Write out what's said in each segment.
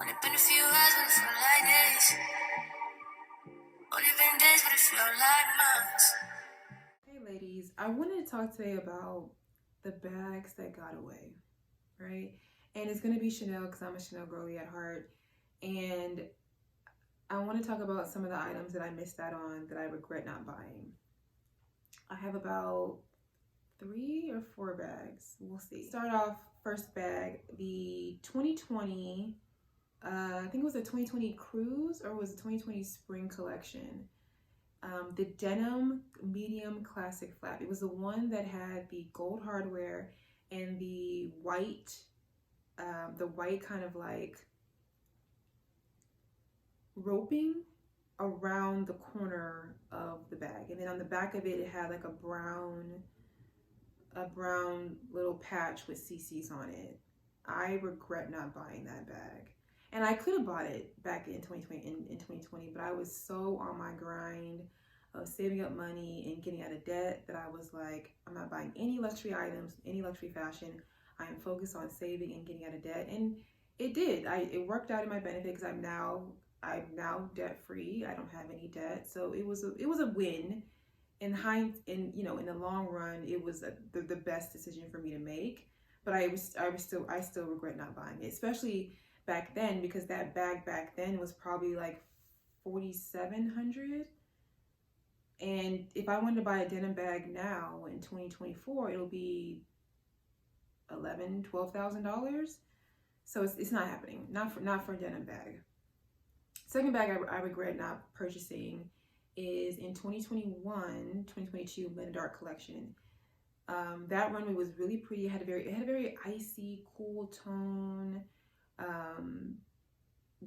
Only been a few hours, but it feel like days. Only been days, but it feel like months. Hey ladies, I wanted to talk today about the bags that got away, right? And it's gonna be Chanel because I'm a Chanel girly at heart. And I want to talk about some of the items that I missed out on that I regret not buying. I have about 3 or 4 bags. We'll see. Start off first bag, the 2020, I think it was a 2020 cruise or was it 2020 spring collection. The Denim medium classic flap. It was the one that had the gold hardware and the white kind of like roping around the corner of the bag, and then on the back of it, it had like a brown little patch with CCs on it. I regret not buying that bag. And I could have bought it back in 2020, in 2020, but I was so on my grind of saving up money and getting out of debt that I was like, I'm not buying any luxury items, any luxury fashion. I am focused on saving and getting out of debt. And it did. It worked out in my benefit because I'm now debt free. I don't have any debt. So it was a win in in the long run, it was the best decision for me to make. But I still regret not buying it, especially back then, because that bag back then was probably like 4,700. And if I wanted to buy a denim bag now in 2024, it'll be $12,000. So it's not happening. Not for a denim bag. Second bag I regret not purchasing is in 2021, 2022 Men Dark collection. That runway was really pretty. It had a very icy, cool tone,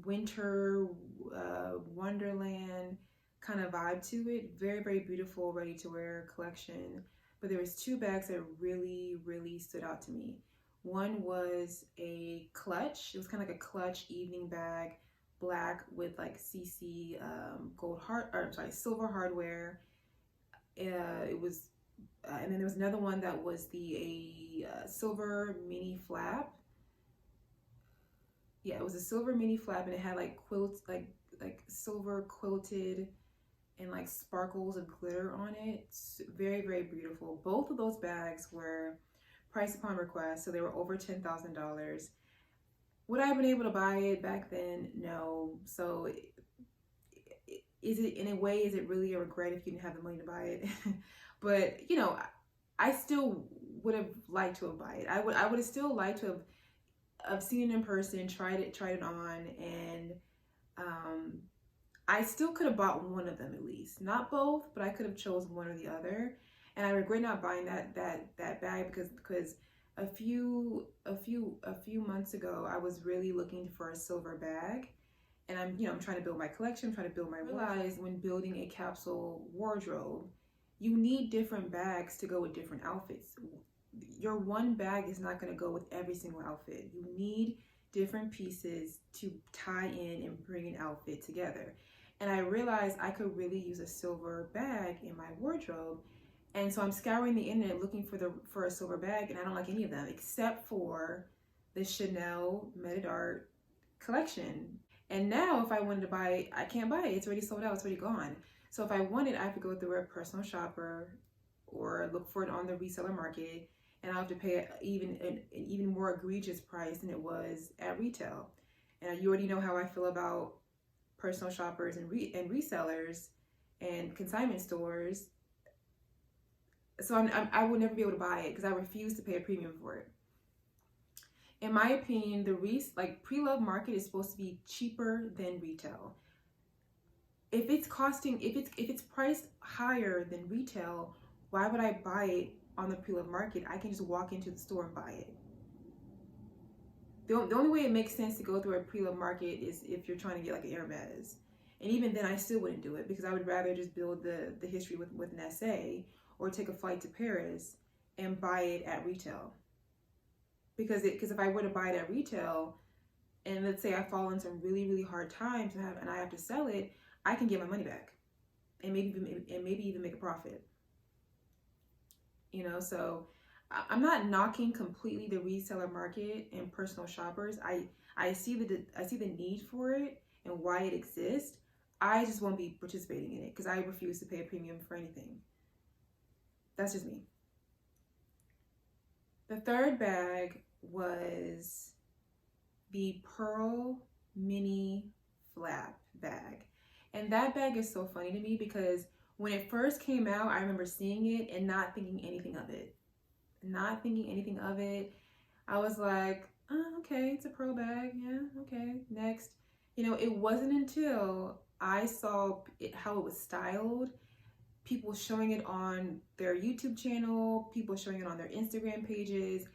winter, wonderland kind of vibe to it. Very, very beautiful, ready to wear collection. But there was 2 bags that really, really stood out to me. One was a clutch. It was kind of like a clutch evening bag, black with like CC silver hardware. It was, and then there was another one that was a silver mini flap. Yeah, it was a silver mini flap, and it had like like silver quilted and like sparkles of glitter on it. It's very, very beautiful. Both of those bags were priced upon request, so they were over $10,000. Would I have been able to buy it back then? No. So is it, in a way, is it really a regret if you didn't have the money to buy it? But I still would have liked to have bought it. I would have still liked to have seen it in person, tried it on, and I still could have bought one of them at least. Not both, but I could have chose one or the other. And I regret not buying that bag because a few months ago I was really looking for a silver bag, and I'm trying to build my collection, trying to build my realize when building a capsule wardrobe, you need different bags to go with different outfits. Your one bag is not going to go with every single outfit. You need different pieces to tie in and bring an outfit together. And I realized I could really use a silver bag in my wardrobe. And so I'm scouring the internet looking for a silver bag, and I don't like any of them except for the Chanel Metiers collection. And now if I wanted to buy it, I can't buy it. It's already sold out. It's already gone. So if I want it, I have to go through a personal shopper or look for it on the reseller market, and I'll have to pay an even more egregious price than it was at retail. And you already know how I feel about personal shoppers and resellers and consignment stores. So I will never be able to buy it because I refuse to pay a premium for it. In my opinion, the pre-love market is supposed to be cheaper than retail. If it's priced higher than retail, why would I buy it on the pre-love market? I can just walk into the store and buy it. The only way it makes sense to go through a pre-love market is if you're trying to get like an Hermes. And even then I still wouldn't do it because I would rather just build the history with Nesse or take a flight to Paris and buy it at retail. Because if I were to buy it at retail, and let's say I fall into some really, really hard times and I have to sell it, I can get my money back and maybe even make a profit. So I'm not knocking completely the reseller market and personal shoppers. I see the need for it and why it exists. I just won't be participating in it because I refuse to pay a premium for anything. That's just me. The third bag was the Pearl Mini Flap bag. And that bag is so funny to me because when it first came out, I remember seeing it and not thinking anything of it. Not thinking anything of it. I was like, oh, okay, it's a pearl bag. Yeah, okay, next. You know, it wasn't until I saw how it was styled, people showing it on their YouTube channel, people showing it on their Instagram pages.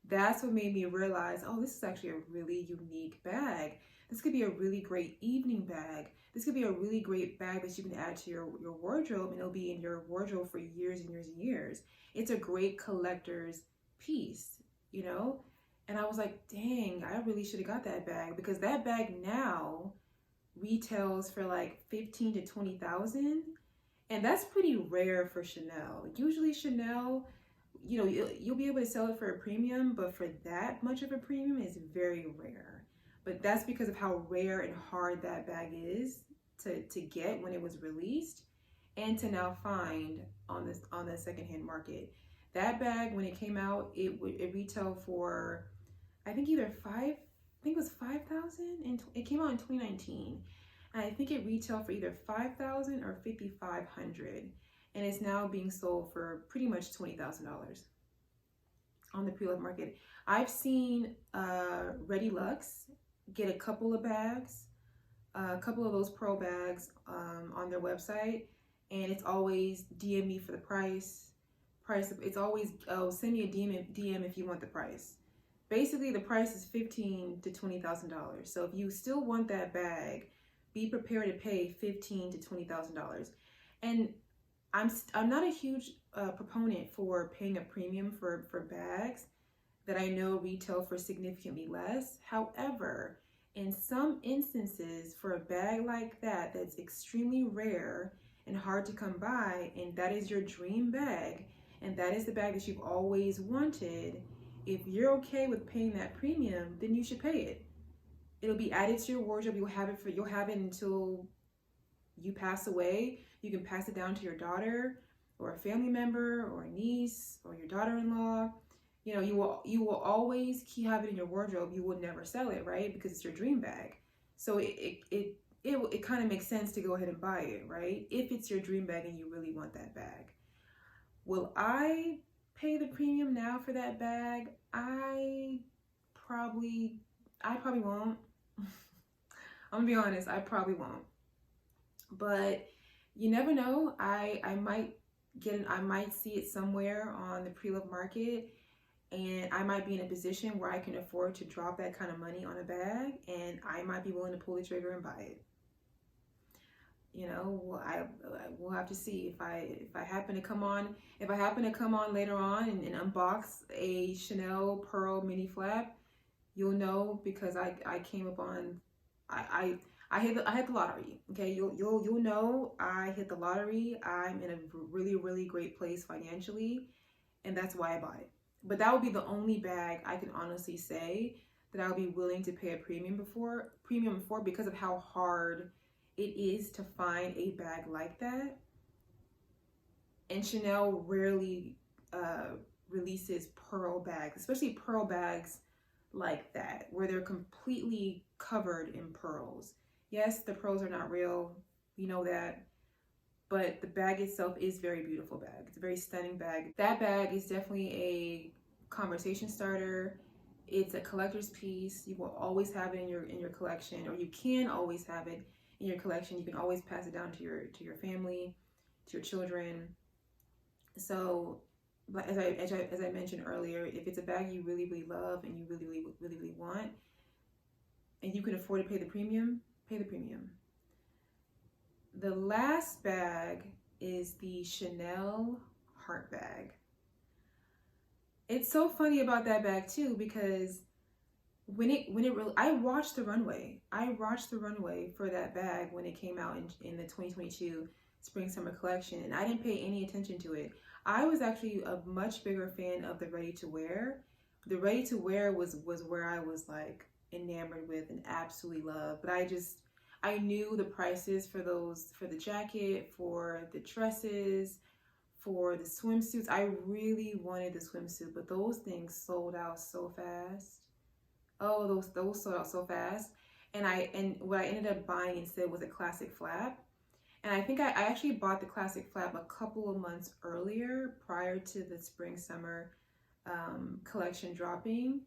That's what made me realize, oh, this is actually a really unique bag. This could be a really great evening bag. This could be a really great bag that you can add to your wardrobe and it'll be in your wardrobe for years and years and years. It's a great collector's piece, you know? And I was like, dang, I really should have got that bag because that bag now retails for like 15 to 20,000, and that's pretty rare for Chanel. Usually Chanel, you know, you'll be able to sell it for a premium, but for that much of a premium is very rare. But that's because of how rare and hard that bag is to get when it was released and to now find on the secondhand market. That bag when it came out, it retailed for I think either five, I think it was 5,000, and it came out in 2019. And I think it retailed for either 5,000 or 5,500, and it's now being sold for pretty much $20,000 on the pre-loved market. I've seen Ready Lux get a couple of bags, a couple of those pearl bags on their website, and it's always DM me for the price. It's always, oh, send me a DM if you want the price. Basically, the price is $15,000 to $20,000. So if you still want that bag, be prepared to pay $15,000 to $20,000. And I'm not a huge proponent for paying a premium for bags that I know retail for significantly less. However, in some instances, for a bag like that that's extremely rare and hard to come by, and that is your dream bag, and that is the bag that you've always wanted, if you're okay with paying that premium, then you should pay it. It'll be added to your wardrobe. You'll have it until you pass away. You can pass it down to your daughter or a family member or a niece or your daughter-in-law. You know, you will always have it in your wardrobe. You will never sell it, right? Because it's your dream bag. So it kind of makes sense to go ahead and buy it, right? If it's your dream bag and you really want that bag. Will I pay the premium now for that bag? I probably won't. I'm gonna be honest, I probably won't. But you never know. I might I might see it somewhere on the pre-loved market, and I might be in a position where I can afford to drop that kind of money on a bag, and I might be willing to pull the trigger and buy it. You know, we'll have to see if I happen to come on later on and unbox a Chanel Pearl Mini Flap. You'll know because I came upon I hit the lottery. Okay, you'll know I hit the lottery. I'm in a really great place financially, and that's why I bought it. But that would be the only bag I can honestly say that I would be willing to pay a premium for because of how hard it is to find a bag like that. And Chanel rarely releases pearl bags, especially pearl bags like that, where they're completely covered in pearls. Yes, the pearls are not real, we know that, but the bag itself is very beautiful bag. It's a very stunning bag. That bag is definitely a conversation starter. It's a collector's piece. You will always have it in your collection, or you can always have it in your collection. You can always pass it down to your family, to your children. So, but as I mentioned earlier, if it's a bag you really love and you really want, and you can afford to pay the premium, pay the premium. The last bag is the Chanel heart bag. It's so funny about that bag too, because I watched the runway. I watched the runway for that bag when it came out in the 2022 spring summer collection, and I didn't pay any attention to it. I was actually a much bigger fan of the ready to wear. The ready to wear was where I was like enamored with and absolutely loved. But I knew the prices for those, for the jacket, for the dresses, for the swimsuits. I really wanted the swimsuit, but those things sold out so fast. Oh, those sold out so fast. And what I ended up buying instead was a classic flap. And I think I actually bought the classic flap a couple of months earlier, prior to the spring summer collection dropping.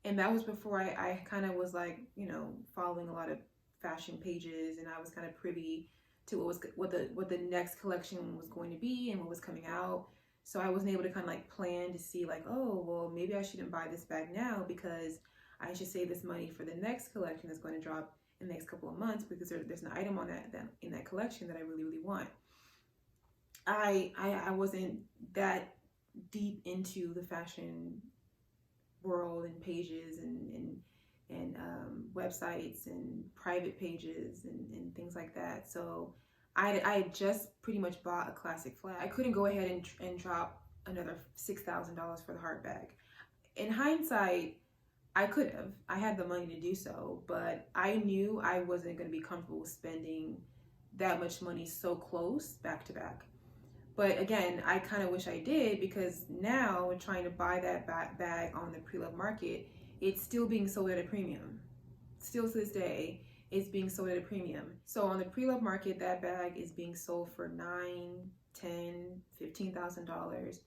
And that was before I kind of was like, you know, following a lot of fashion pages, and I was kind of privy to what the next collection was going to be and what was coming out. So I wasn't able to kind of like plan to see like, oh, well, maybe I shouldn't buy this bag now because I should save this money for the next collection that's going to drop in the next couple of months, because there's an item on that in that collection that I really want. I wasn't that deep into the fashion world and pages and websites and private pages and things like that. So I had just pretty much bought a classic flat. I couldn't go ahead and drop another $6,000 for the hard bag. In hindsight, I could have. I had the money to do so, but I knew I wasn't going to be comfortable spending that much money so close back to back. But again, I kind of wish I did, because now trying to buy that bag on the pre-loved market, it's still being sold at a premium. Still to this day, it's being sold at a premium. So on the pre-loved market, that bag is being sold for $9, $10, $15,000.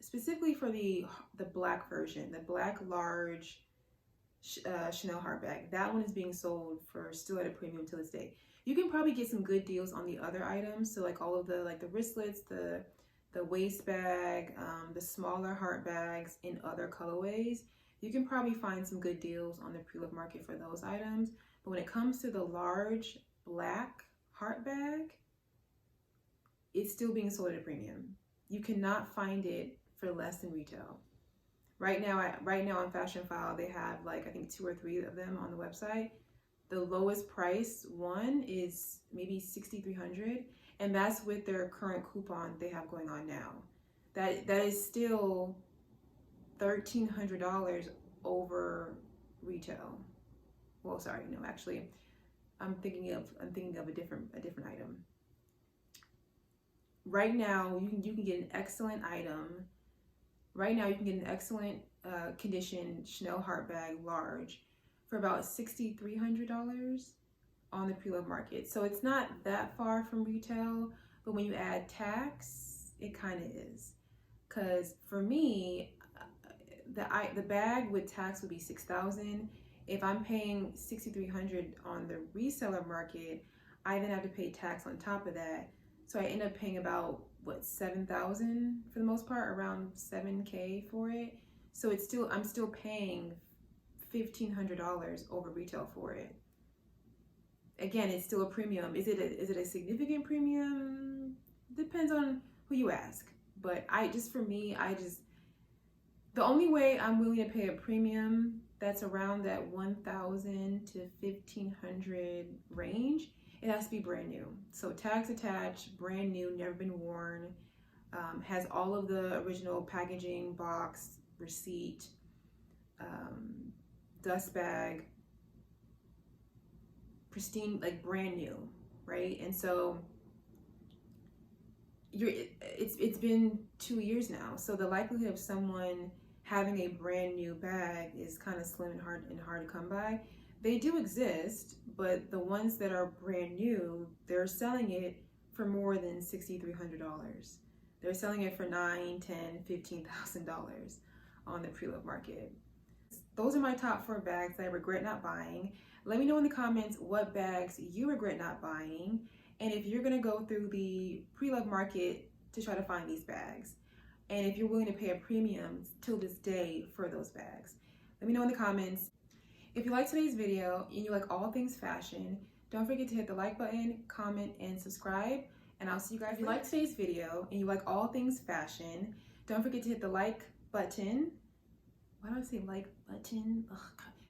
Specifically for the black version, the black large Chanel hard bag. That one is being sold for still at a premium to this day. You can probably get some good deals on the other items. So like all of the wristlets, the waist bag, the smaller heart bags in other colorways. You can probably find some good deals on the pre-loved market for those items. But when it comes to the large black heart bag, it's still being sold at a premium. You cannot find it for less than retail. Right now on Fashion File, they have like, I think 2 or 3 of them on the website. The lowest price one is maybe $6,300, and that's with their current coupon they have going on now. That is still $1,300 over retail. Well, sorry, no, actually, I'm thinking of a different item. Right now, you can get an excellent item. Right now, you can get an excellent condition Chanel heart bag large for about $6,300 on the pre-loved market. So it's not that far from retail, but when you add tax, it kind of is. Because for me, the bag with tax would be $6,000. If I'm paying $6,300 on the reseller market, I then have to pay tax on top of that. So I end up paying about what, $7,000 for the most part, around $7K for it. So it's still, I'm still paying $1,500 over retail for it. Again, it's still a premium. Is it a significant premium? Depends on who you ask. But for me, the only way I'm willing to pay a premium that's around that $1,000 to $1,500 range, it has to be brand new. So tags attached, brand new, never been worn, has all of the original packaging, box, receipt, dust bag, pristine, like brand new, right? And so it's been 2 years now. So the likelihood of someone having a brand new bag is kind of slim and hard to come by. They do exist, but the ones that are brand new, they're selling it for more than $6,300. They're selling it for $9,000, $10,000, $15,000 on the pre-loved market. Those are my top 4 bags that I regret not buying. Let me know in the comments what bags you regret not buying, and if you're gonna go through the pre-loved market to try to find these bags, and if you're willing to pay a premium till this day for those bags. Let me know in the comments. If you like today's video and you like all things fashion, don't forget to hit the like button, comment, and subscribe. And I'll see you guys. If you like today's video and you like all things fashion, don't forget to hit the like button. Why do I say like button? Ugh,